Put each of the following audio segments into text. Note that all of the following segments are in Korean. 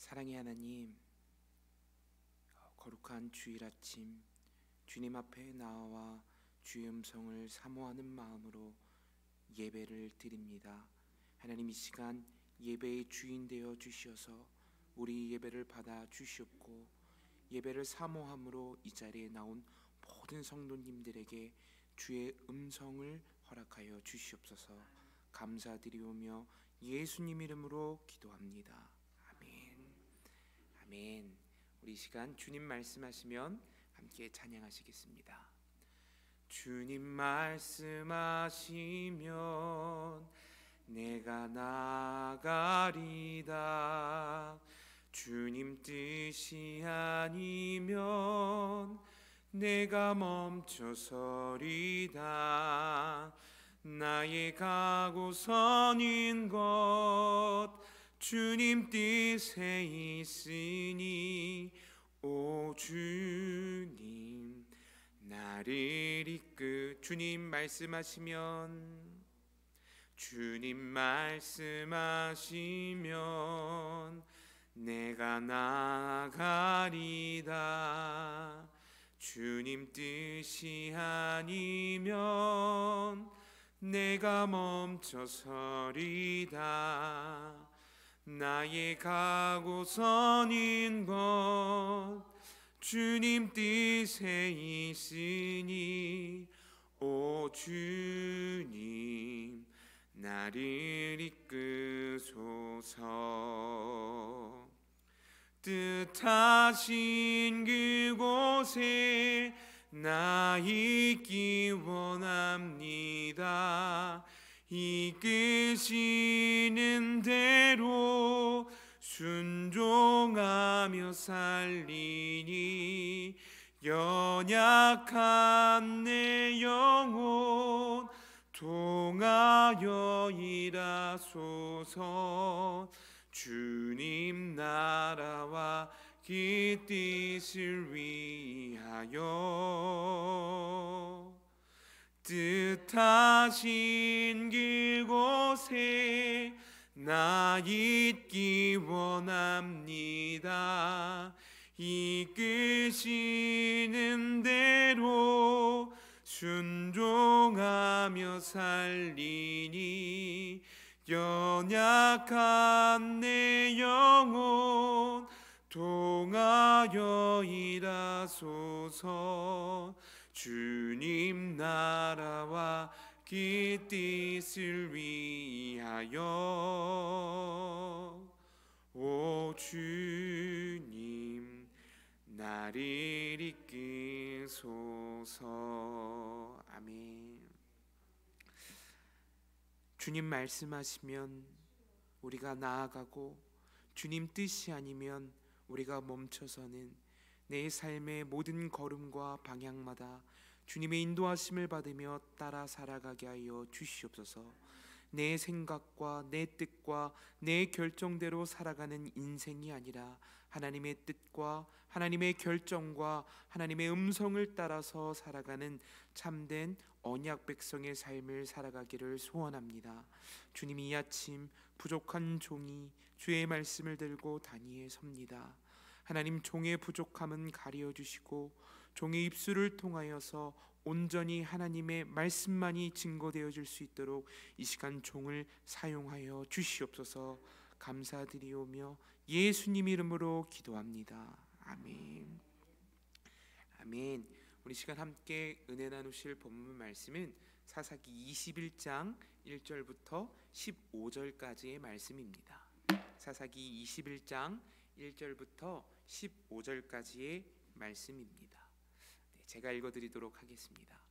사랑의 하나님, 거룩한 주일 아침 주님 앞에 나와 주의 음성을 사모하는 마음으로 예배를 드립니다. 하나님, 이 시간 예배의 주인 되어 주시어서 우리 예배를 받아 주시옵고, 예배를 사모함으로 이 자리에 나온 모든 성도님들에게 주의 음성을 허락하여 주시옵소서. 감사드리오며 예수님 이름으로 기도합니다. 아멘. 아멘. 우리 시간 주님 말씀하시면 함께 찬양하시겠습니다. 주님 말씀하시면 내가 나가리다. 주님 뜻이 아니면 내가 멈춰서리다. 나의 가고 서는 것 주님 뜻에 있으니 오 주님 나를 주님 말씀하시면 내가 나가리다. 주님 뜻이 아니면 내가 멈춰서리다. 나의 가고 서는 것 주님 뜻에 있으니 오 주님 나를 이끄소서. 뜻하신 그곳에 나 있기 원합니다. 이끄시는 대로 순종하며 살리니 연약한 내 영혼 통하여 일하소서. 주님 나라와 그 뜻을 위하여 뜻하신 그곳에 나 있기 원합니다. 이끄시는 대로 순종하며 살리니 연약한 내 영혼 통하여 일하소서. 주님 나라와 그 뜻을 위하여 오 주님 나를 이끄소서. 아멘. 주님 말씀하시면 우리가 나아가고, 주님 뜻이 아니면 우리가 멈춰서는 내 삶의 모든 걸음과 방향마다 주님의 인도하심을 받으며 따라 살아가게 하여 주시옵소서. 내 생각과 내 뜻과 내 결정대로 살아가는 인생이 아니라 하나님의 뜻과 하나님의 결정과 하나님의 음성을 따라서 살아가는 참된 언약 백성의 삶을 살아가기를 소원합니다. 주님이 이 아침 부족한 종이 주의 말씀을 들고 단위에 섭니다. 하나님, 종의 부족함은 가려 주시고 종의 입술을 통하여서 온전히 하나님의 말씀만이 증거되어 줄 수 있도록 이 시간 종을 사용하여 주시옵소서. 감사드리오며 예수님 이름으로 기도합니다. 아멘. 아멘. 우리 시간 함께 은혜 나누실 본문 말씀은 사사기 21장 1절부터 15절까지의 말씀입니다. 사사기 21장 1절부터 15절까지의 말씀입니다. 제가 읽어드리도록 하겠습니다.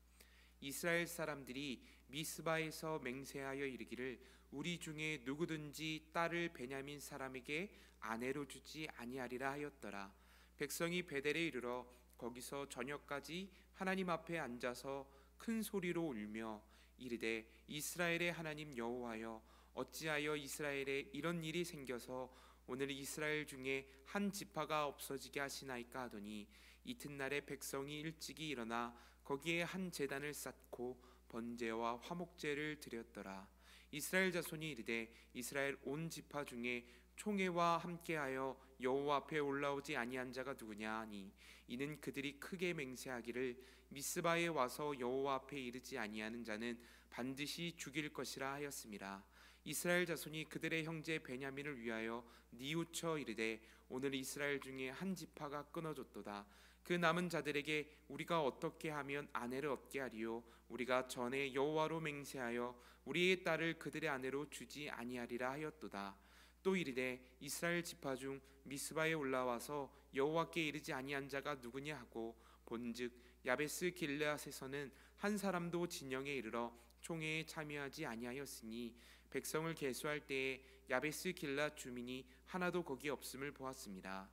이스라엘 사람들이 미스바에서 맹세하여 이르기를 우리 중에 누구든지 딸을 베냐민 사람에게 아내로 주지 아니하리라 하였더라. 백성이 베델에 이르러 거기서 저녁까지 하나님 앞에 앉아서 큰 소리로 울며 이르되 이스라엘의 하나님 여호와여, 어찌하여 이스라엘에 이런 일이 생겨서 오늘 이스라엘 중에 한 지파가 없어지게 하시나이까 하더니 이튿날에 백성이 일찍이 일어나 거기에 한 제단을 쌓고 번제와 화목제를 드렸더라. 이스라엘 자손이 이르되 이스라엘 온 지파 중에 총회와 함께하여 여호와 앞에 올라오지 아니한 자가 누구냐 하니 이는 그들이 크게 맹세하기를 미스바에 와서 여호와 앞에 이르지 아니하는 자는 반드시 죽일 것이라 하였음이라. 이스라엘 자손이 그들의 형제 베냐민을 위하여 뉘우쳐 이르되 오늘 이스라엘 중에 한 지파가 끊어졌도다. 그 남은 자들에게 우리가 어떻게 하면 아내를 얻게 하리요? 우리가 전에 여호와로 맹세하여 우리의 딸을 그들의 아내로 주지 아니하리라 하였도다. 또 이르되 이스라엘 지파 중 미스바에 올라와서 여호와께 이르지 아니한 자가 누구냐 하고 본즉 야베스 길르앗에서는 한 사람도 진영에 이르러 총회에 참여하지 아니하였으니 백성을 계수할 때에 야베스 길르앗 주민이 하나도 거기 없음을 보았습니다.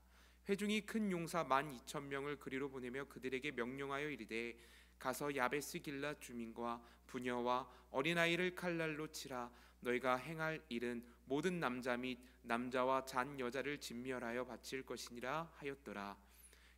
회중이 큰 용사 12,000명을 그리로 보내며 그들에게 명령하여 이르되 가서 야베스 길르앗 주민과 부녀와 어린아이를 칼날로 치라. 너희가 행할 일은 모든 남자 및 남자와 잔 여자를 진멸하여 바칠 것이니라 하였더라.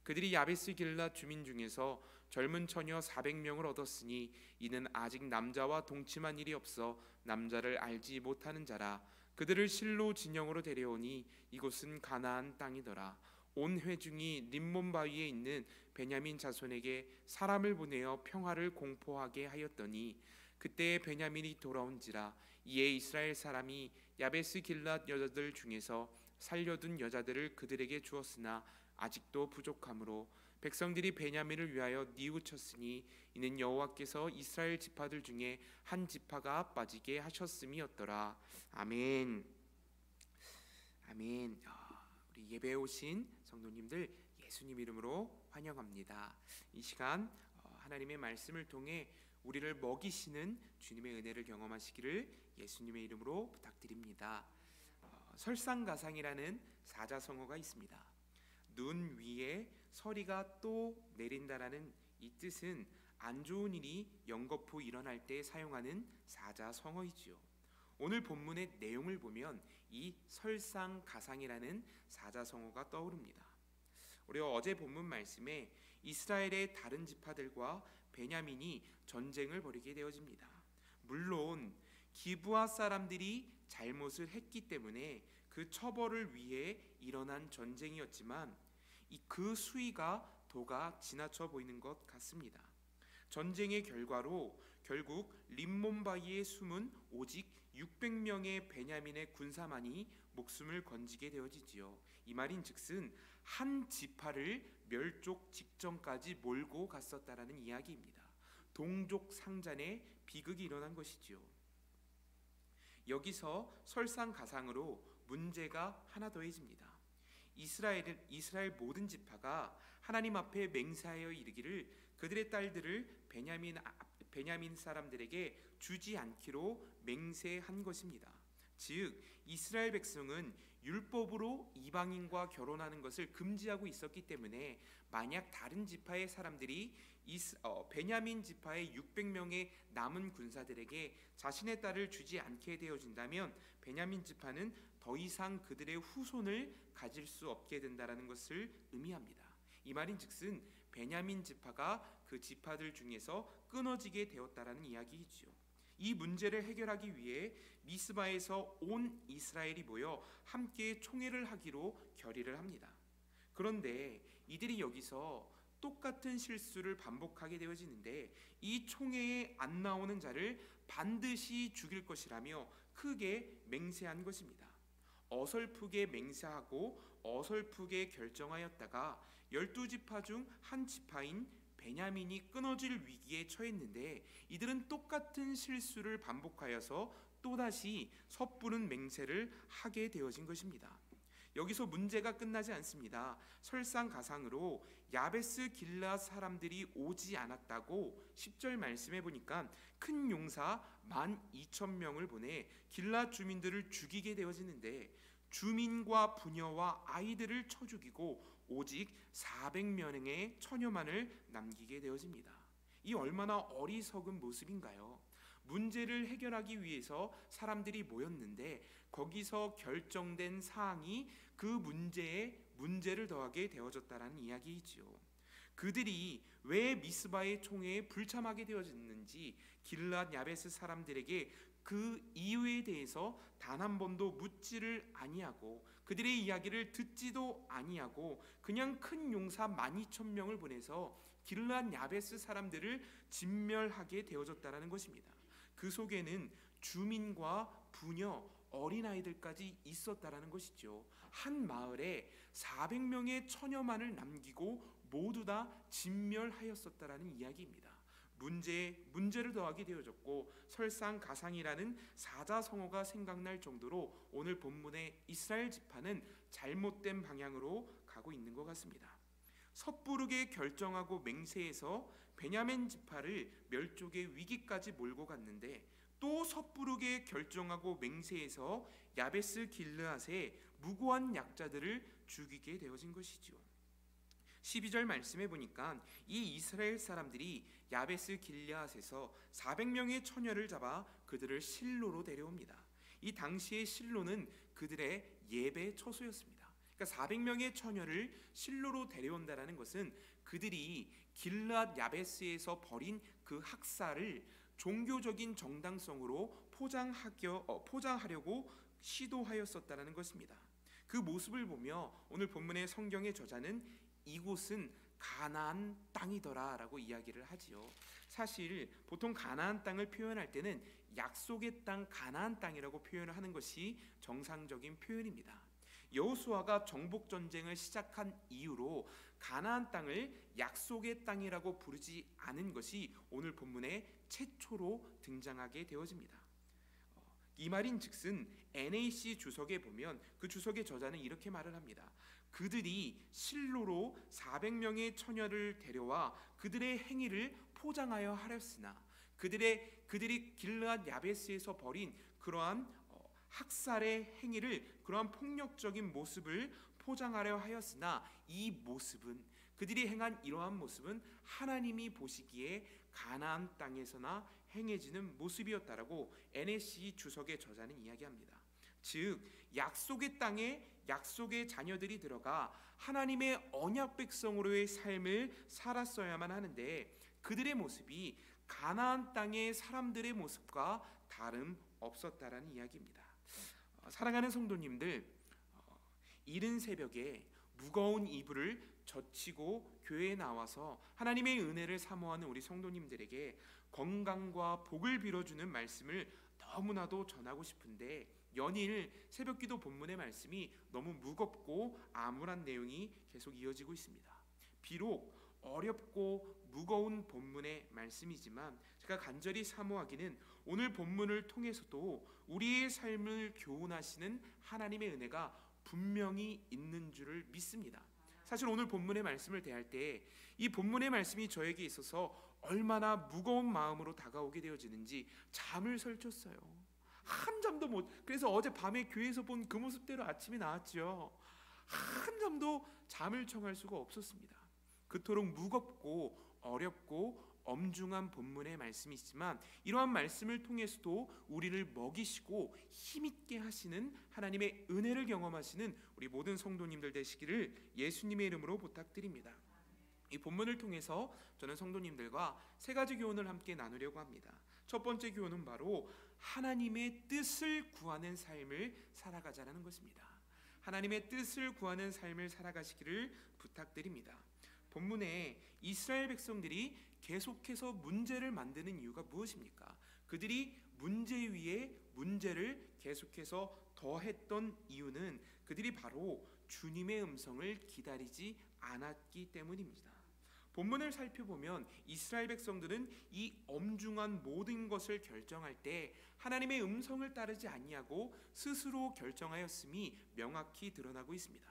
그들이 야베스 길르앗 주민 중에서 젊은 처녀 400명을 얻었으니 이는 아직 남자와 동침한 일이 없어 남자를 알지 못하는 자라. 그들을 실로 진영으로 데려오니 이곳은 가나안 땅이더라. 온 회중이 림몬 바위에 있는 베냐민 자손에게 사람을 보내어 평화를 공포하게 하였더니 그때 베냐민이 돌아온지라. 이에 이스라엘 사람이 야베스 길르앗 여자들 중에서 살려둔 여자들을 그들에게 주었으나 아직도 부족하므로 백성들이 베냐민을 위하여 뉘우쳤으니 이는 여호와께서 이스라엘 지파들 중에 한 지파가 빠지게 하셨음이었더라. 아멘. 아멘. 우리 예배에 오신 성도님들 예수님 이름으로 환영합니다. 이 시간 하나님의 말씀을 통해 우리를 먹이시는 주님의 은혜를 경험하시기를 예수님의 이름으로 부탁드립니다. 설상가상이라는 사자성어가 있습니다. 눈 위에 서리가 또 내린다라는 이 뜻은 안 좋은 일이 연거푸 일어날 때 사용하는 사자성어이지요. 오늘 본문의 내용을 보면 이 설상가상이라는 사자성어가 떠오릅니다. 우리 어제 본문 말씀에 이스라엘의 다른 지파들과 베냐민이 전쟁을 벌이게 되어집니다. 물론 기브아 사람들이 잘못을 했기 때문에 그 처벌을 위해 일어난 전쟁이었지만 그 수위가 도가 지나쳐 보이는 것 같습니다. 전쟁의 결과로 결국 림몬 바위에 숨은 오직 600명의 베냐민의 군사만이 목숨을 건지게 되어지지요. 이 말인즉슨 한 지파를 멸족 직전까지 몰고 갔었다라는 이야기입니다. 동족 상잔의 비극이 일어난 것이지요. 여기서 설상가상으로 문제가 하나 더해집니다. 이스라엘 모든 지파가 하나님 앞에 맹세하여 이르기를 그들의 딸들을 베냐민 사람들에게 주지 않기로 맹세한 것입니다. 즉 이스라엘 백성은 율법으로 이방인과 결혼하는 것을 금지하고 있었기 때문에 만약 다른 지파의 사람들이 베냐민 지파의 600명의 남은 군사들에게 자신의 딸을 주지 않게 되어진다면 베냐민 지파는 더 이상 그들의 후손을 가질 수 없게 된다는 것을 의미합니다. 이 말인즉슨 베냐민 지파가 그 지파들 중에서 끊어지게 되었다라는 이야기이지요. 이 문제를 해결하기 위해 미스바에서 온 이스라엘이 모여 함께 총회를 하기로 결의를 합니다. 그런데 이들이 여기서 똑같은 실수를 반복하게 되어지는데 이 총회에 안 나오는 자를 반드시 죽일 것이라며 크게 맹세한 것입니다. 어설프게 맹세하고 어설프게 결정하였다가 12지파 중 한 지파인 베냐민이 끊어질 위기에 처했는데 이들은 똑같은 실수를 반복하여서 또다시 섣부른 맹세를 하게 되어진 것입니다. 여기서 문제가 끝나지 않습니다. 설상가상으로 야베스 길르앗 사람들이 오지 않았다고 10절 말씀해 보니까 큰 용사 12,000명을 보내 길르앗 주민들을 죽이게 되어지는데 주민과 부녀와 아이들을 쳐 죽이고 오직 400명의 처녀만을 남기게 되어집니다. 이 얼마나 어리석은 모습인가요? 문제를 해결하기 위해서 사람들이 모였는데 거기서 결정된 사항이 그 문제에 문제를 더하게 되어졌다라는 이야기이지요. 그들이 왜 미스바의 총회에 불참하게 되어졌는지 길르앗 야베스 사람들에게 그 이유에 대해서 단 한 번도 묻지를 아니하고 그들의 이야기를 듣지도 아니하고 그냥 큰 용사 12,000명을 보내서 길르앗 야베스 사람들을 진멸하게 되어졌다라는 것입니다. 그 속에는 주민과 부녀, 어린아이들까지 있었다라는 것이죠. 한 마을에 400명의 처녀만을 남기고 모두 다 진멸하였었다라는 이야기입니다. 문제를 더하게 되어졌고 설상가상이라는 사자성어가 생각날 정도로 오늘 본문의 이스라엘 지파는 잘못된 방향으로 가고 있는 것 같습니다. 섣부르게 결정하고 맹세해서 베냐민 지파를 멸족의 위기까지 몰고 갔는데 또 섣부르게 결정하고 맹세해서 야베스 길르앗의 무고한 약자들을 죽이게 되어진 것이죠. 12절 말씀해 보니까 이 이스라엘 사람들이 야베스 길르앗에서 400명의 처녀를 잡아 그들을 실로로 데려옵니다. 이 당시의 실로는 그들의 예배 처소였습니다. 그러니까 400명의 처녀를 실로로 데려온다라는 것은 그들이 길르앗 야베스에서 벌인 그 학살을 종교적인 정당성으로 포장하려고 시도하였었다라는 것입니다. 그 모습을 보며 오늘 본문의 성경의 저자는 이곳은 가나안 땅이더라라고 이야기를 하지요. 사실 보통 가나안 땅을 표현할 때는 약속의 땅 가나안 땅이라고 표현을 하는 것이 정상적인 표현입니다. 여호수아가 정복 전쟁을 시작한 이후로 가나안 땅을 약속의 땅이라고 부르지 않은 것이 오늘 본문에 최초로 등장하게 되어집니다. 이 말인즉슨 NAC 주석에 보면 그 주석의 저자는 이렇게 말을 합니다. 그들이 실로로 400명의 처녀를 데려와 그들의 행위를 포장하여 하였으나 그들이 길르앗 야베스에서 벌인 그러한 학살의 행위를 그러한 폭력적인 모습을 포장하려 하였으나 이 모습은 그들이 행한 이러한 모습은 하나님이 보시기에 가나안 땅에서나 행해지는 모습이었다라고 NSC 주석의 저자는 이야기합니다. 즉 약속의 땅에 약속의 자녀들이 들어가 하나님의 언약 백성으로의 삶을 살았어야만 하는데 그들의 모습이 가나안 땅의 사람들의 모습과 다름없었다라는 이야기입니다. 사랑하는 성도님들, 이른 새벽에 무거운 이불을 젖히고 교회에 나와서 하나님의 은혜를 사모하는 우리 성도님들에게 건강과 복을 빌어주는 말씀을 너무나도 전하고 싶은데 연일 새벽기도 본문의 말씀이 너무 무겁고 암울한 내용이 계속 이어지고 있습니다. 비록 어렵고 무거운 본문의 말씀이지만 제가 간절히 사모하기는 오늘 본문을 통해서도 우리의 삶을 교훈하시는 하나님의 은혜가 분명히 있는 줄을 믿습니다. 사실 오늘 본문의 말씀을 대할 때 이 본문의 말씀이 저에게 있어서 얼마나 무거운 마음으로 다가오게 되어지는지 잠을 설쳤어요. 한 잠도 못. 그래서 어제 밤에 교회에서 본 그 모습대로 아침에 나왔죠. 한 잠도 잠을 청할 수가 없었습니다. 그토록 무겁고 어렵고 엄중한 본문의 말씀이지만 이러한 말씀을 통해서도 우리를 먹이시고 힘있게 하시는 하나님의 은혜를 경험하시는 우리 모든 성도님들 되시기를 예수님의 이름으로 부탁드립니다. 이 본문을 통해서 저는 성도님들과 세 가지 교훈을 함께 나누려고 합니다. 첫 번째 교훈은 바로 하나님의 뜻을 구하는 삶을 살아가자는 것입니다. 하나님의 뜻을 구하는 삶을 살아가시기를 부탁드립니다. 본문에 이스라엘 백성들이 계속해서 문제를 만드는 이유가 무엇입니까? 그들이 문제 위에 문제를 계속해서 더했던 이유는 그들이 바로 주님의 음성을 기다리지 않았기 때문입니다. 본문을 살펴보면 이스라엘 백성들은 이 엄중한 모든 것을 결정할 때 하나님의 음성을 따르지 아니하고 스스로 결정하였음이 명확히 드러나고 있습니다.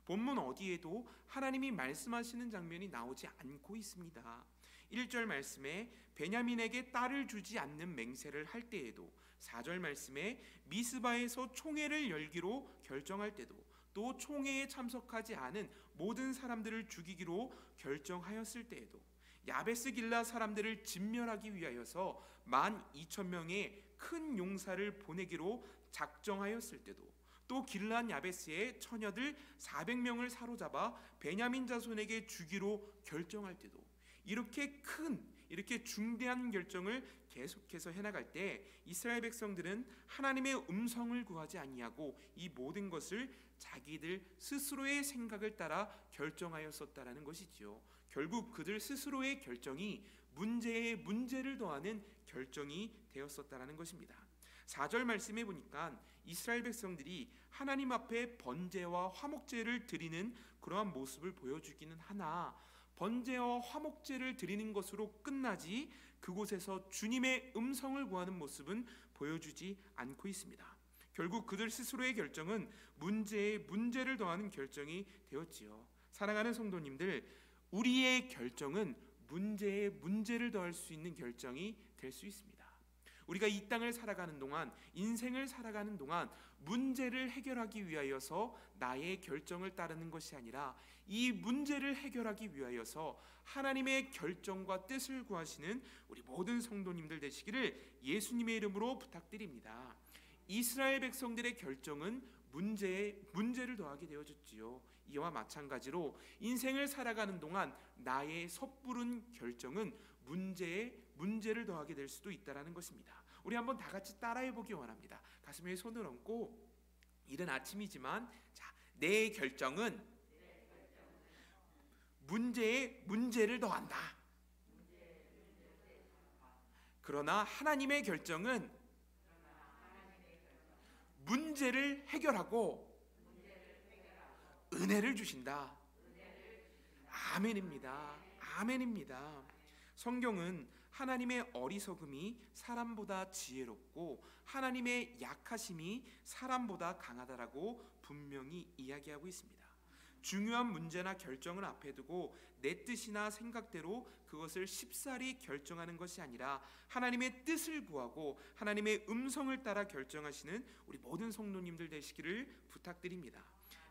본문 어디에도 하나님이 말씀하시는 장면이 나오지 않고 있습니다. 1절 말씀에 베냐민에게 딸을 주지 않는 맹세를 할 때에도 4절 말씀에 미스바에서 총회를 열기로 결정할 때도 또 총회에 참석하지 않은 모든 사람들을 죽이기로 결정하였을 때에도 야베스 길라 사람들을 진멸하기 위하여서 12,000명의 큰 용사를 보내기로 작정하였을 때도 또 길르앗 야베스의 처녀들 400명을 사로잡아 베냐민 자손에게 주기로 결정할 때도 이렇게 중대한 결정을 계속해서 해나갈 때 이스라엘 백성들은 하나님의 음성을 구하지 아니하고 이 모든 것을 자기들 스스로의 생각을 따라 결정하였었다라는 것이지요. 결국 그들 스스로의 결정이 문제에 문제를 더하는 결정이 되었었다라는 것입니다. 4절 말씀해 보니까 이스라엘 백성들이 하나님 앞에 번제와 화목제를 드리는 그러한 모습을 보여주기는 하나 번제와 화목제를 드리는 것으로 끝나지 그곳에서 주님의 음성을 구하는 모습은 보여주지 않고 있습니다. 결국 그들 스스로의 결정은 문제에 문제를 더하는 결정이 되었지요. 사랑하는 성도님들, 우리의 결정은 문제에 문제를 더할 수 있는 결정이 될 수 있습니다. 우리가 이 땅을 살아가는 동안, 인생을 살아가는 동안 문제를 해결하기 위하여서 나의 결정을 따르는 것이 아니라 이 문제를 해결하기 위하여서 하나님의 결정과 뜻을 구하시는 우리 모든 성도님들 되시기를 예수님의 이름으로 부탁드립니다. 이스라엘 백성들의 결정은 문제에 문제를 더하게 되어졌지요. 이와 마찬가지로 인생을 살아가는 동안 나의 섣부른 결정은 문제에 문제를 더하게 될 수도 있다라는 것입니다. 우리 한번 다 같이 따라해 보기 원합니다. 가슴 위에 손을 얹고, 이른 아침이지만 내 결정은 문제에 문제를 더한다. 그러나 하나님의 결정은 문제를 해결하고 은혜를 주신다. 아멘입니다. 아멘입니다. 성경은 하나님의 어리석음이 사람보다 지혜롭고 하나님의 약하심이 사람보다 강하다라고 분명히 이야기하고 있습니다. 중요한 문제나 결정을 앞에 두고 내 뜻이나 생각대로 그것을 쉽사리 결정하는 것이 아니라 하나님의 뜻을 구하고 하나님의 음성을 따라 결정하시는 우리 모든 성도님들 되시기를 부탁드립니다.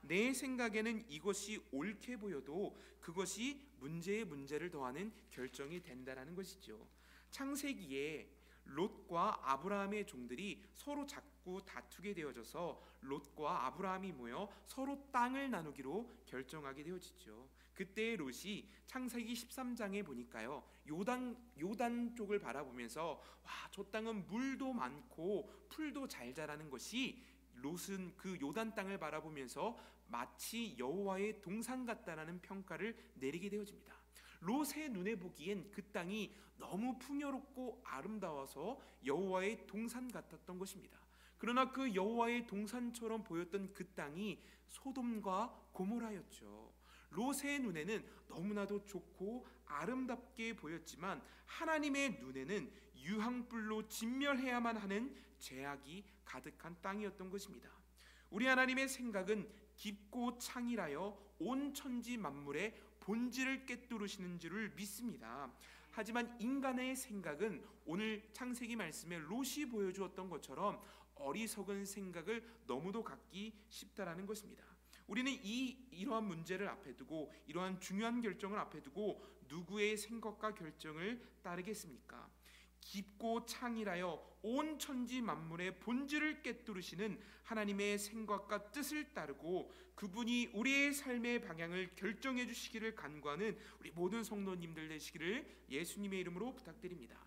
내 생각에는 이것이 옳게 보여도 그것이 문제에 문제를 더하는 결정이 된다는 것이죠. 창세기에 롯과 아브라함의 종들이 서로 자꾸 다투게 되어져서 롯과 아브라함이 모여 서로 땅을 나누기로 결정하게 되어지죠. 그때 롯이 창세기 13장에 보니까요, 요단 쪽을 바라보면서 저 땅은 물도 많고 풀도 잘 자라는 것이, 롯은 그 요단 땅을 바라보면서 마치 여호와의 동산 같다라는 평가를 내리게 되어집니다. 롯의 눈에 보기엔 그 땅이 너무 풍요롭고 아름다워서 여호와의 동산 같았던 것입니다. 그러나 그 여호와의 동산처럼 보였던 그 땅이 소돔과 고모라였죠. 롯의 눈에는 너무나도 좋고 아름답게 보였지만 하나님의 눈에는 유황불로 진멸해야만 하는 죄악이 가득한 땅이었던 것입니다. 우리 하나님의 생각은 깊고 창일하여 온 천지 만물의 본질을 꿰뚫으시는 줄을 믿습니다. 하지만 인간의 생각은 오늘 창세기 말씀에 롯이 보여주었던 것처럼 어리석은 생각을 너무도 갖기 쉽다라는 것입니다. 우리는 이러한 문제를 앞에 두고, 이러한 중요한 결정을 앞에 두고 누구의 생각과 결정을 따르겠습니까? 깊고 창일하여 온 천지 만물의 본질을 꿰뚫으시는 하나님의 생각과 뜻을 따르고 그분이 우리의 삶의 방향을 결정해 주시기를 간구하는 우리 모든 성도님들 되시기를 예수님의 이름으로 부탁드립니다.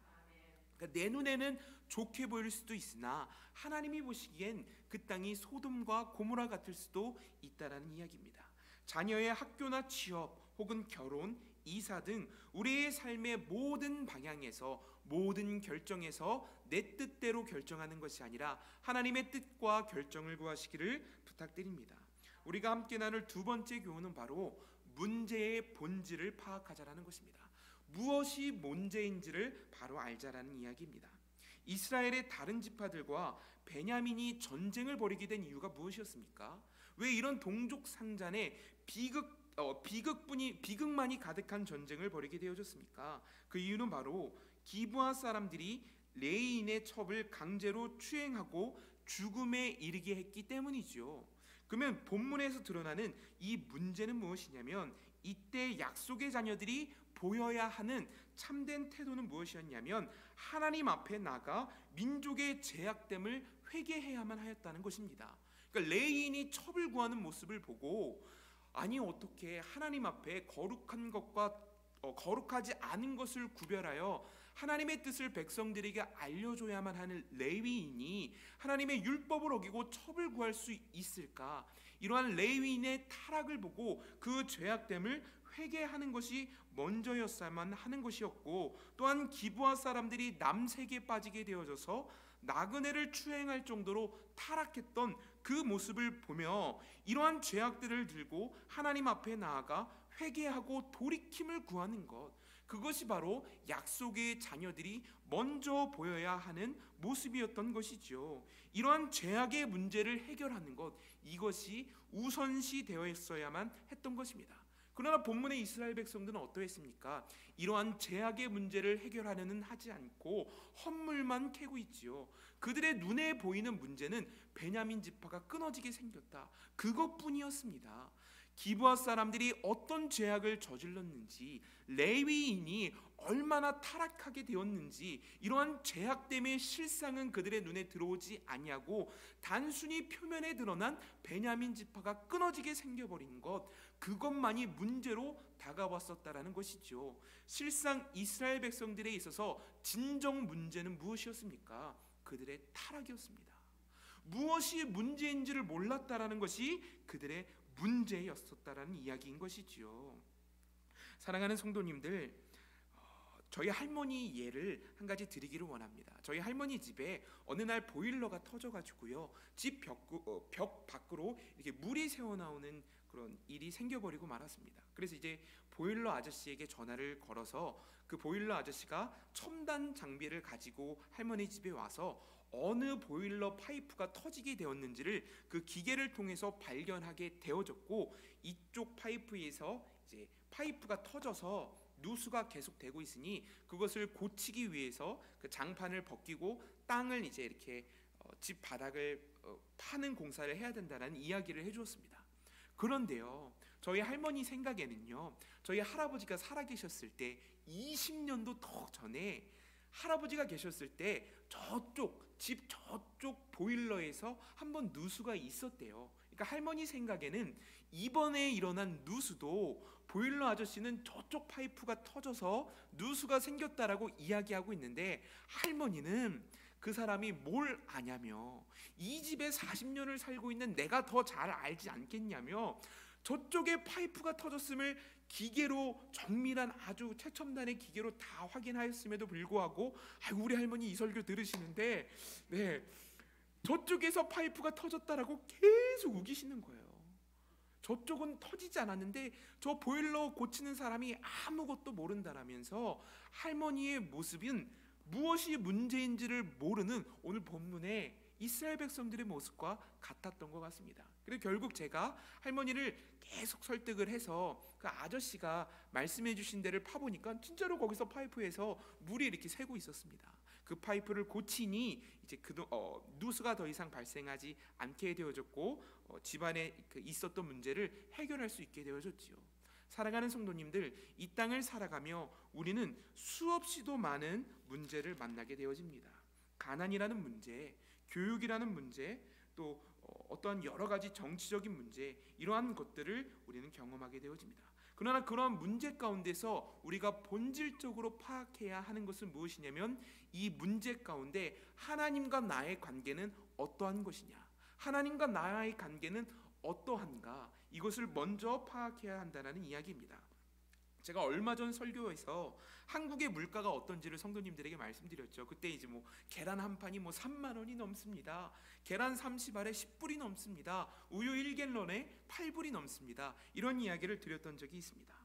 그러니까 내 눈에는 좋게 보일 수도 있으나 하나님이 보시기엔 그 땅이 소돔과 고모라 같을 수도 있다라는 이야기입니다. 자녀의 학교나 취업 혹은 결혼, 이사 등 우리의 삶의 모든 방향에서, 모든 결정에서 내 뜻대로 결정하는 것이 아니라 하나님의 뜻과 결정을 구하시기를 부탁드립니다. 우리가 함께 나눌 두 번째 교훈은 바로 문제의 본질을 파악하자라는 것입니다. 무엇이 문제인지를 바로 알자라는 이야기입니다. 이스라엘의 다른 지파들과 베냐민이 전쟁을 벌이게 된 이유가 무엇이었습니까? 왜 이런 동족 상잔에 비극만이 가득한 전쟁을 벌이게 되어졌습니까? 그 이유는 바로 기브아 사람들이 레위인의 첩을 강제로 추행하고 죽음에 이르게 했기 때문이죠. 그러면 본문에서 드러나는 이 문제는 무엇이냐면, 이때 약속의 자녀들이 보여야 하는 참된 태도는 무엇이었냐면 하나님 앞에 나가 민족의 죄악됨을 회개해야만 하였다는 것입니다. 그러니까 레위인이 첩을 구하는 모습을 보고, 아니 어떻게 하나님 앞에 거룩한 것과 거룩하지 않은 것을 구별하여 하나님의 뜻을 백성들에게 알려줘야만 하는 레위인이 하나님의 율법을 어기고 첩을 구할 수 있을까? 이러한 레위인의 타락을 보고 그 죄악됨을 회개하는 것이 먼저였어야만 하는 것이었고, 또한 기브아 사람들이 남색에 빠지게 되어져서 나그네를 추행할 정도로 타락했던 그 모습을 보며 이러한 죄악들을 들고 하나님 앞에 나아가 회개하고 돌이킴을 구하는 것, 그것이 바로 약속의 자녀들이 먼저 보여야 하는 모습이었던 것이죠. 이러한 죄악의 문제를 해결하는 것, 이것이 우선시 되어 있어야만 했던 것입니다. 그러나 본문의 이스라엘 백성들은 어떠했습니까? 이러한 죄악의 문제를 해결하려는 하지 않고 헛물만 캐고 있지요. 그들의 눈에 보이는 문제는 베냐민 지파가 끊어지게 생겼다, 그것뿐이었습니다. 기브아 사람들이 어떤 죄악을 저질렀는지, 레위인이 얼마나 타락하게 되었는지, 이러한 죄악됨의 실상은 그들의 눈에 들어오지 아니하고 단순히 표면에 드러난 베냐민 지파가 끊어지게 생겨버린 것, 그것만이 문제로 다가왔었다라는 것이죠. 실상 이스라엘 백성들에 있어서 진정 문제는 무엇이었습니까? 그들의 타락이었습니다. 무엇이 문제인지를 몰랐다라는 것이 그들의 문제였었다라는 이야기인 것이지요. 사랑하는 성도님들, 저희 할머니 예를 한 가지 드리기를 원합니다. 저희 할머니 집에 어느 날 보일러가 터져가지고요, 집 벽 밖으로 이렇게 물이 새어나오는 그런 일이 생겨버리고 말았습니다. 그래서 이제 보일러 아저씨에게 전화를 걸어서 그 보일러 아저씨가 첨단 장비를 가지고 할머니 집에 와서 어느 보일러 파이프가 터지게 되었는지를 그 기계를 통해서 발견하게 되어졌고, 이쪽 파이프에서 이제 파이프가 터져서 누수가 계속되고 있으니 그것을 고치기 위해서 그 장판을 벗기고 땅을 이제 이렇게 집 바닥을 파는 공사를 해야 된다는 이야기를 해주었습니다. 그런데요, 저희 할머니 생각에는요, 저희 할아버지가 살아계셨을 때 20년도 더 전에 할아버지가 계셨을 때 집 저쪽 보일러에서 한번 누수가 있었대요. 그러니까 할머니 생각에는 이번에 일어난 누수도 보일러 아저씨는 저쪽 파이프가 터져서 누수가 생겼다라고 이야기하고 있는데, 할머니는 그 사람이 뭘 아냐며, 이 집에 40년을 살고 있는 내가 더 잘 알지 않겠냐며, 저쪽에 파이프가 터졌음을 기계로, 정밀한 아주 최첨단의 기계로 다 확인하였음에도 불구하고, 아이고 우리 할머니 이 설교 들으시는데 저쪽에서 파이프가 터졌다라고 계속 우기시는 거예요. 저쪽은 터지지 않았는데 저 보일러 고치는 사람이 아무것도 모른다라면서 할머니의 모습은 무엇이 문제인지를 모르는 오늘 본문의 이스라엘 백성들의 모습과 같았던 것 같습니다. 그래서 결국 제가 할머니를 계속 설득을 해서 그 아저씨가 말씀해 주신 데를 파보니까 진짜로 거기서 파이프에서 물이 이렇게 새고 있었습니다. 그 파이프를 고치니 이제 누수가 더 이상 발생하지 않게 되어졌고, 집안에 있었던 문제를 해결할 수 있게 되어졌지요. 사랑하는 성도님들, 이 땅을 살아가며 우리는 수없이도 많은 문제를 만나게 되어집니다. 가난이라는 문제, 교육이라는 문제, 또 어떠한 여러 가지 정치적인 문제, 이러한 것들을 우리는 경험하게 되어집니다. 그러나 그러한 문제 가운데서 우리가 본질적으로 파악해야 하는 것은 무엇이냐면, 이 문제 가운데 하나님과 나의 관계는 어떠한 것이냐, 하나님과 나의 관계는 어떠한가, 이것을 먼저 파악해야 한다는 이야기입니다. 제가 얼마 전 설교에서 한국의 물가가 어떤지를 성도님들에게 말씀드렸죠. 그때 이제 계란 한 판이 3만 원이 넘습니다. 계란 30알에 10불이 넘습니다. 우유 1갤런에 8불이 넘습니다. 이런 이야기를 드렸던 적이 있습니다.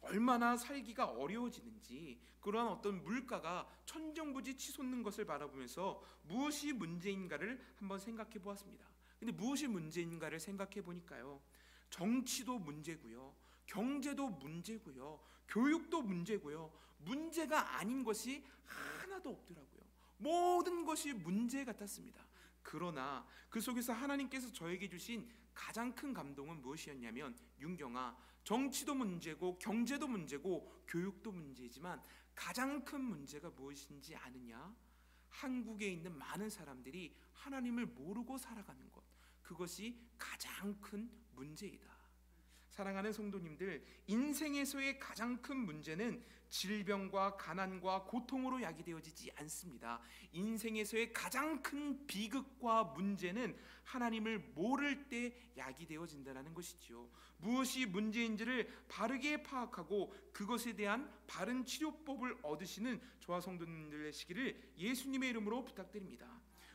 얼마나 살기가 어려워지는지, 그러한 어떤 물가가 천정부지 치솟는 것을 바라보면서 무엇이 문제인가를 한번 생각해 보았습니다. 근데 무엇이 문제인가를 생각해 보니까요, 정치도 문제고요, 경제도 문제고요, 교육도 문제고요, 문제가 아닌 것이 하나도 없더라고요. 모든 것이 문제 같았습니다. 그러나 그 속에서 하나님께서 저에게 주신 가장 큰 감동은 무엇이었냐면, 윤경아, 정치도 문제고 경제도 문제고 교육도 문제지만 가장 큰 문제가 무엇인지 아느냐? 한국에 있는 많은 사람들이 하나님을 모르고 살아가는 것, 그것이 가장 큰 문제이다. 사랑하는 성도님들, 인생에서의 가장 큰 문제는 질병과 가난과 고통으로 야기되어지지 않습니다. 인생에서의 가장 큰 비극과 문제는 하나님을 모를 때 야기되어진다는 것이지요. 무엇이 문제인지를 바르게 파악하고 그것에 대한 바른 치료법을 얻으시는 저와 성도님들 되시기를 예수님의 이름으로 부탁드립니다.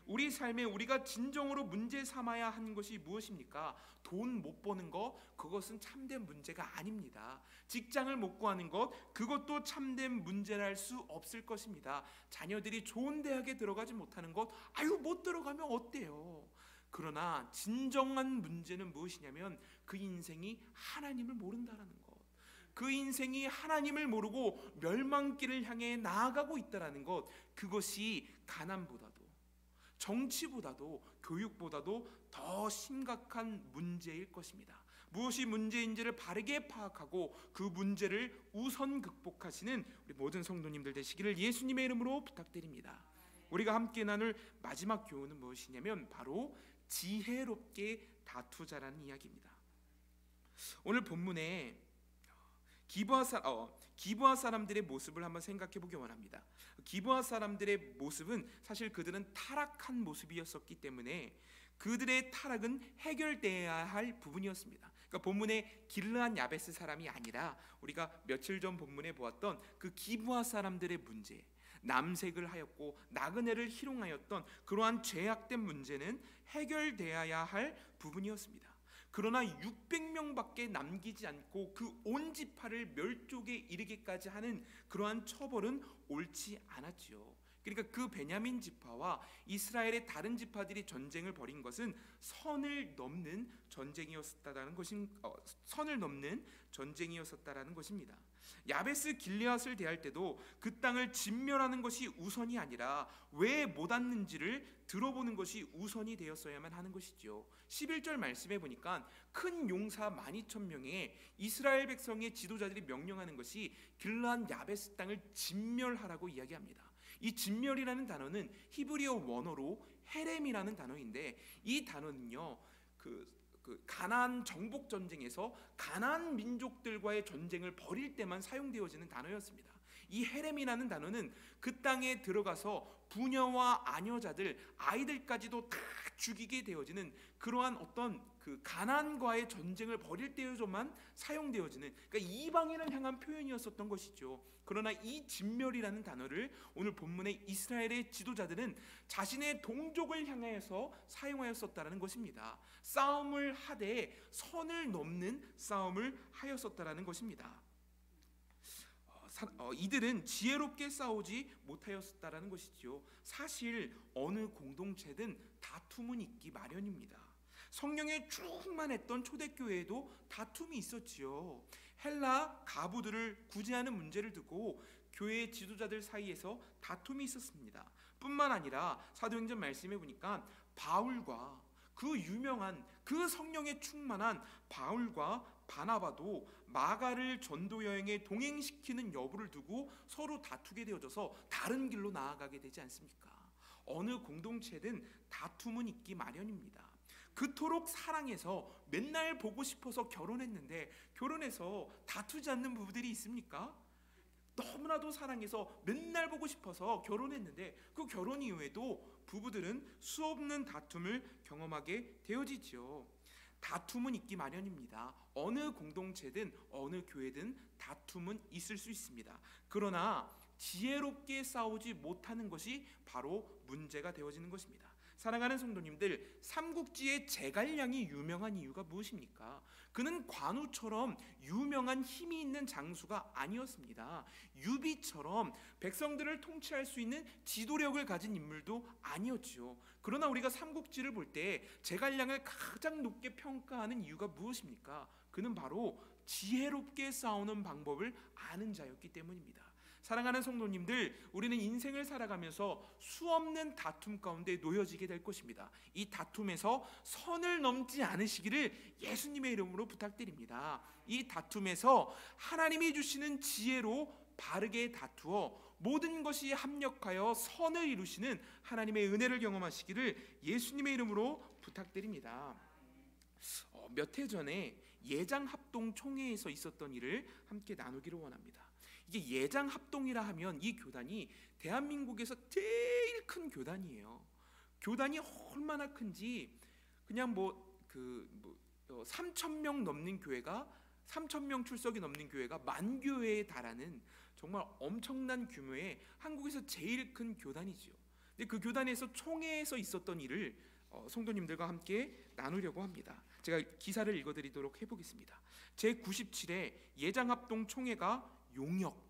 우리 삶에 우리가 진정으로 문제 삼아야 하는 것이 무엇입니까? 돈 못 버는 것, 그것은 참된 문제가 아닙니다. 직장을 못 구하는 것, 그것도 참된 문제랄 수 없을 것입니다. 자녀들이 좋은 대학에 들어가지 못하는 것, 못 들어가면 어때요? 그러나 진정한 문제는 무엇이냐면 그 인생이 하나님을 모른다라는 것, 그 인생이 하나님을 모르고 멸망길을 향해 나아가고 있다라는 것, 그것이 가난보다도 정치보다도 교육보다도 더 심각한 문제일 것입니다. 무엇이 문제인지를 바르게 파악하고 그 문제를 우선 극복하시는 우리 모든 성도님들 되시기를 예수님의 이름으로 부탁드립니다. 우리가 함께 나눌 마지막 교훈은 무엇이냐면 바로 지혜롭게 다투자라는 이야기입니다. 오늘 본문에 기브아 사람들의 모습을 한번 생각해 보기 원합니다. 기브아 사람들의 모습은 사실 그들은 타락한 모습이었었기 때문에 그들의 타락은 해결돼야 할 부분이었습니다. 그러니까 본문의 길르한 야베스 사람이 아니라 우리가 며칠 전 본문에 보았던 그 기브아 사람들의 문제, 남색을 하였고 나그네를 희롱하였던 그러한 죄악된 문제는 해결되어야 할 부분이었습니다. 그러나 600명밖에 남기지 않고 그 온 지파를 멸족에 이르게까지 하는 그러한 처벌은 옳지 않았지요. 그러니까 그 베냐민 지파와 이스라엘의 다른 지파들이 전쟁을 벌인 것은 선을 넘는 전쟁이었다라는 것입니다. 야베스 길르앗을 대할 때도 그 땅을 진멸하는 것이 우선이 아니라 왜 못 왔는지를 들어보는 것이 우선이 되었어야만 하는 것이죠. 11절 말씀해 보니까 큰 용사 12,000명의 이스라엘 백성의 지도자들이 명령하는 것이 길르앗 야베스 땅을 진멸하라고 이야기합니다. 이 진멸이라는 단어는 히브리어 원어로 헤렘이라는 단어인데 이 단어는요 가나안 정복 전쟁에서 가나안 민족들과의 전쟁을 벌일 때만 사용되어지는 단어였습니다. 이 헤렘이라는 단어는 그 땅에 들어가서 부녀와 아녀자들, 아이들까지도 다 죽이게 되어지는 그러한 어떤 그 가나안과의 전쟁을 벌일 때에만 사용되어지는, 그러니까 이방인을 향한 표현이었었던 것이죠. 그러나 이 진멸이라는 단어를 오늘 본문의 이스라엘의 지도자들은 자신의 동족을 향해서 사용하였었다는 것입니다. 싸움을 하되 선을 넘는 싸움을 하였었다는 것입니다. 이들은 지혜롭게 싸우지 못하였다라는 것이지요. 사실 어느 공동체든 다툼은 있기 마련입니다. 성령에 충만했던 초대교회에도 다툼이 있었지요. 헬라 가부들을 구제하는 문제를 두고 교회 지도자들 사이에서 다툼이 있었습니다. 뿐만 아니라 사도행전 말씀해 보니까 바울과 그 유명한 그 성령에 충만한 바울과 바나바도 마가를 전도 여행에 동행시키는 여부를 두고 서로 다투게 되어져서 다른 길로 나아가게 되지 않습니까? 어느 공동체든 다툼은 있기 마련입니다. 그토록 사랑해서 맨날 보고 싶어서 결혼했는데 결혼해서 다투지 않는 부부들이 있습니까? 너무나도 사랑해서 맨날 보고 싶어서 결혼했는데 그 결혼 이후에도 부부들은 수없는 다툼을 경험하게 되어지죠. 다툼은 있기 마련입니다. 어느 공동체든 어느 교회든 다툼은 있을 수 있습니다. 그러나 지혜롭게 싸우지 못하는 것이 바로 문제가 되어지는 것입니다. 사랑하는 성도님들, 삼국지의 제갈량이 유명한 이유가 무엇입니까? 그는 관우처럼 유명한 힘이 있는 장수가 아니었습니다. 유비처럼 백성들을 통치할 수 있는 지도력을 가진 인물도 아니었지요. 그러나 우리가 삼국지를 볼 때 제갈량을 가장 높게 평가하는 이유가 무엇입니까? 그는 바로 지혜롭게 싸우는 방법을 아는 자였기 때문입니다. 사랑하는 성도님들, 우리는 인생을 살아가면서 수없는 다툼 가운데 놓여지게 될 것입니다. 이 다툼에서 선을 넘지 않으시기를 예수님의 이름으로 부탁드립니다. 이 다툼에서 하나님이 주시는 지혜로 바르게 다투어 모든 것이 합력하여 선을 이루시는 하나님의 은혜를 경험하시기를 예수님의 이름으로 부탁드립니다. 몇 해 전에 예장합동총회에서 있었던 일을 함께 나누기를 원합니다. 이게 예장합동이라 하면 이 교단이 대한민국에서 제일 큰 교단이에요. 교단이 얼마나 큰지 그냥 3,000명 넘는 교회가 3,000명 출석이 넘는 교회가 만 교회에 달하는 정말 엄청난 규모의 한국에서 제일 큰 교단이지요. 근데 그 교단에서 총회에서 있었던 일을 성도님들과 함께 나누려고 합니다. 제가 기사를 읽어드리도록 해보겠습니다. 제97회 예장합동 총회가 용역,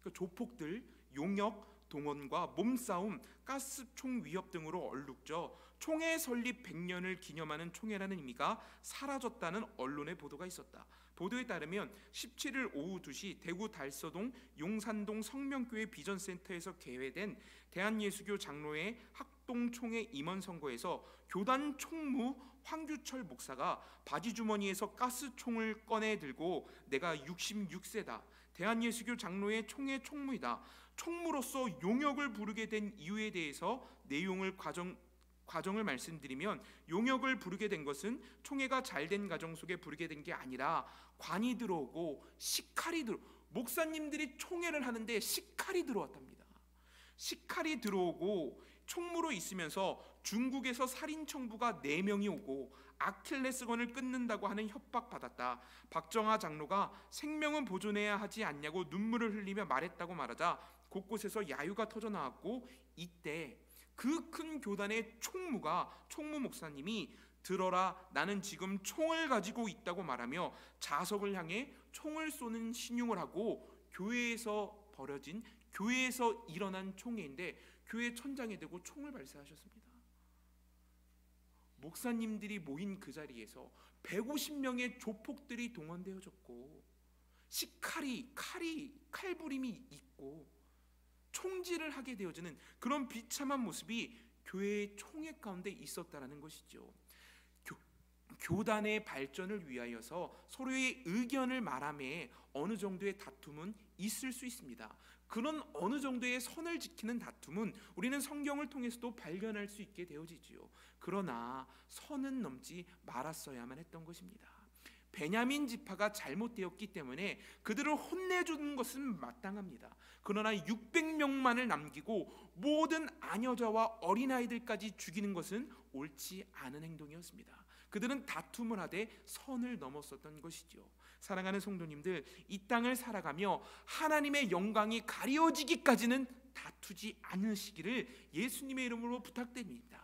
그러니까 조폭들 용역, 동원과 몸싸움, 가스총 위협 등으로 얼룩져 총회 설립 100년을 기념하는 총회라는 의미가 사라졌다는 언론의 보도가 있었다. 보도에 따르면 17일 오후 2시 대구 달서동 용산동 성명교회 비전센터에서 개회된 대한예수교 장로회 학동총회 임원 선거에서 교단 총무 황규철 목사가 바지 주머니에서 가스총을 꺼내 들고 내가 66세다. 대한예수교 장로회 총회 총무이다. 총무로서 용역을 부르게 된 이유에 대해서 내용을 과정을 말씀드리면, 용역을 부르게 된 것은 총회가 잘된 가정 속에 부르게 된 게 아니라 관이 들어오고 식칼이 목사님들이 총회를 하는데 식칼이 들어왔답니다. 식칼이 들어오고 총무로 있으면서 중국에서 살인 청부가 4명이 오고 아킬레스건을 끊는다고 하는 협박받았다. 박정하 장로가 생명은 보존해야 하지 않냐고 눈물을 흘리며 말했다고 말하자 곳곳에서 야유가 터져나왔고, 이때 그 큰 교단의 총무 목사님이 들어라, 나는 지금 총을 가지고 있다고 말하며 자석을 향해 총을 쏘는 신용을 하고 교회에서 일어난 총회인데 교회 천장에 대고 총을 발사하셨습니다. 목사님들이 모인 그 자리에서 150명의 조폭들이 동원되어졌고 칼부림이 있고 총질을 하게 되어지는 그런 비참한 모습이 교회의 총회 가운데 있었다라는 것이죠. 교단의 발전을 위하여서 서로의 의견을 말하며 어느 정도의 다툼은 있을 수 있습니다. 그런 어느 정도의 선을 지키는 다툼은 우리는 성경을 통해서도 발견할 수 있게 되어지지요. 그러나 선은 넘지 말았어야만 했던 것입니다. 베냐민 지파가 잘못되었기 때문에 그들을 혼내주는 것은 마땅합니다. 그러나 600명만을 남기고 모든 아녀자와 어린아이들까지 죽이는 것은 옳지 않은 행동이었습니다. 그들은 다툼을 하되 선을 넘었었던 것이죠. 사랑하는 성도님들, 이 땅을 살아가며 하나님의 영광이 가려지기까지는 다투지 않으시기를 예수님의 이름으로 부탁드립니다.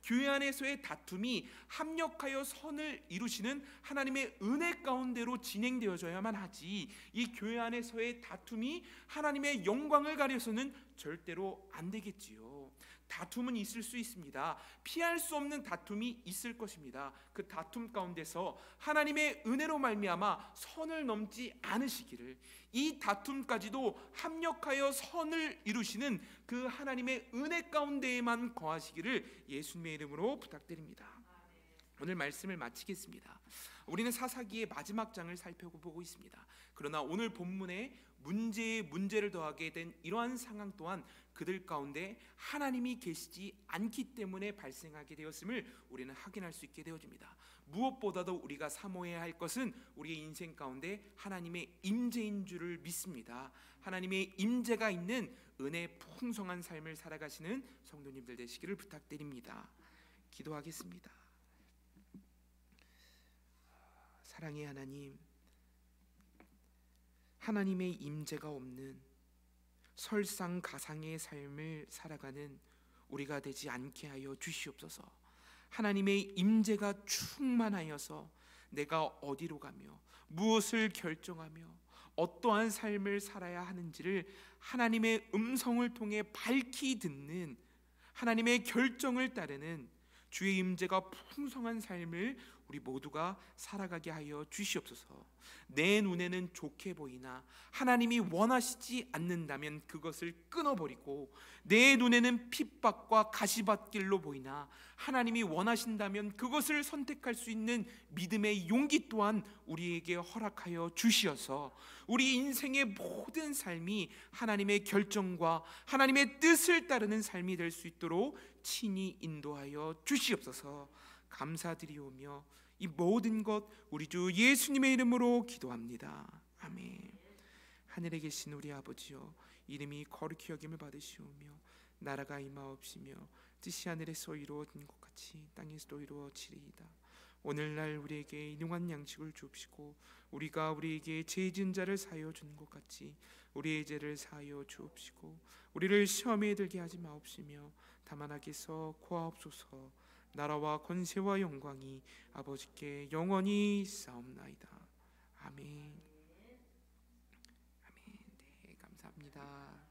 교회 안에서의 다툼이 합력하여 선을 이루시는 하나님의 은혜 가운데로 진행되어져야만 하지, 이 교회 안에서의 다툼이 하나님의 영광을 가려서는 절대로 안 되겠지요. 다툼은 있을 수 있습니다. 피할 수 없는 다툼이 있을 것입니다. 그 다툼 가운데서 하나님의 은혜로 말미암아 선을 넘지 않으시기를, 이 다툼까지도 합력하여 선을 이루시는 그 하나님의 은혜 가운데에만 거하시기를 예수님의 이름으로 부탁드립니다. 오늘 말씀을 마치겠습니다. 우리는 사사기의 마지막 장을 살펴보고 있습니다. 그러나 오늘 본문에 문제에 문제를 더하게 된 이러한 상황 또한 그들 가운데 하나님이 계시지 않기 때문에 발생하게 되었음을 우리는 확인할 수 있게 되어집니다. 무엇보다도 우리가 사모해야 할 것은 우리의 인생 가운데 하나님의 임재인 줄을 믿습니다. 하나님의 임재가 있는 은혜 풍성한 삶을 살아가시는 성도님들 되시기를 부탁드립니다. 기도하겠습니다. 사랑의 하나님, 하나님의 임재가 없는 설상가상의 삶을 살아가는 우리가 되지 않게 하여 주시옵소서. 하나님의 임재가 충만하여서 내가 어디로 가며 무엇을 결정하며 어떠한 삶을 살아야 하는지를 하나님의 음성을 통해 밝히 듣는, 하나님의 결정을 따르는 주의 임재가 풍성한 삶을 우리 모두가 살아가게 하여 주시옵소서. 내 눈에는 좋게 보이나 하나님이 원하시지 않는다면 그것을 끊어버리고, 내 눈에는 핍박과 가시밭길로 보이나 하나님이 원하신다면 그것을 선택할 수 있는 믿음의 용기 또한 우리에게 허락하여 주시어서 우리 인생의 모든 삶이 하나님의 결정과 하나님의 뜻을 따르는 삶이 될 수 있도록 친히 인도하여 주시옵소서. 감사드리오며 이 모든 것 우리 주 예수님의 이름으로 기도합니다. 아멘. 하늘에 계신 우리 아버지여, 이름이 거룩히 여김을 받으시오며 나라가 임하옵시며 뜻이 하늘에서 이루어진 것 같이 땅에서도 이루어지리이다. 오늘날 우리에게 일용할 양식을 주옵시고 우리가 우리에게 죄 지은 자를 사하여 주는 것 같이 우리의 죄를 사하여 주옵시고 우리를 시험에 들게 하지 마옵시며 다만 악에서 구하옵소서. 나라와 권세와 영광이 아버지께 영원히 있사옵나이다. 아멘. 아멘. 네, 감사합니다.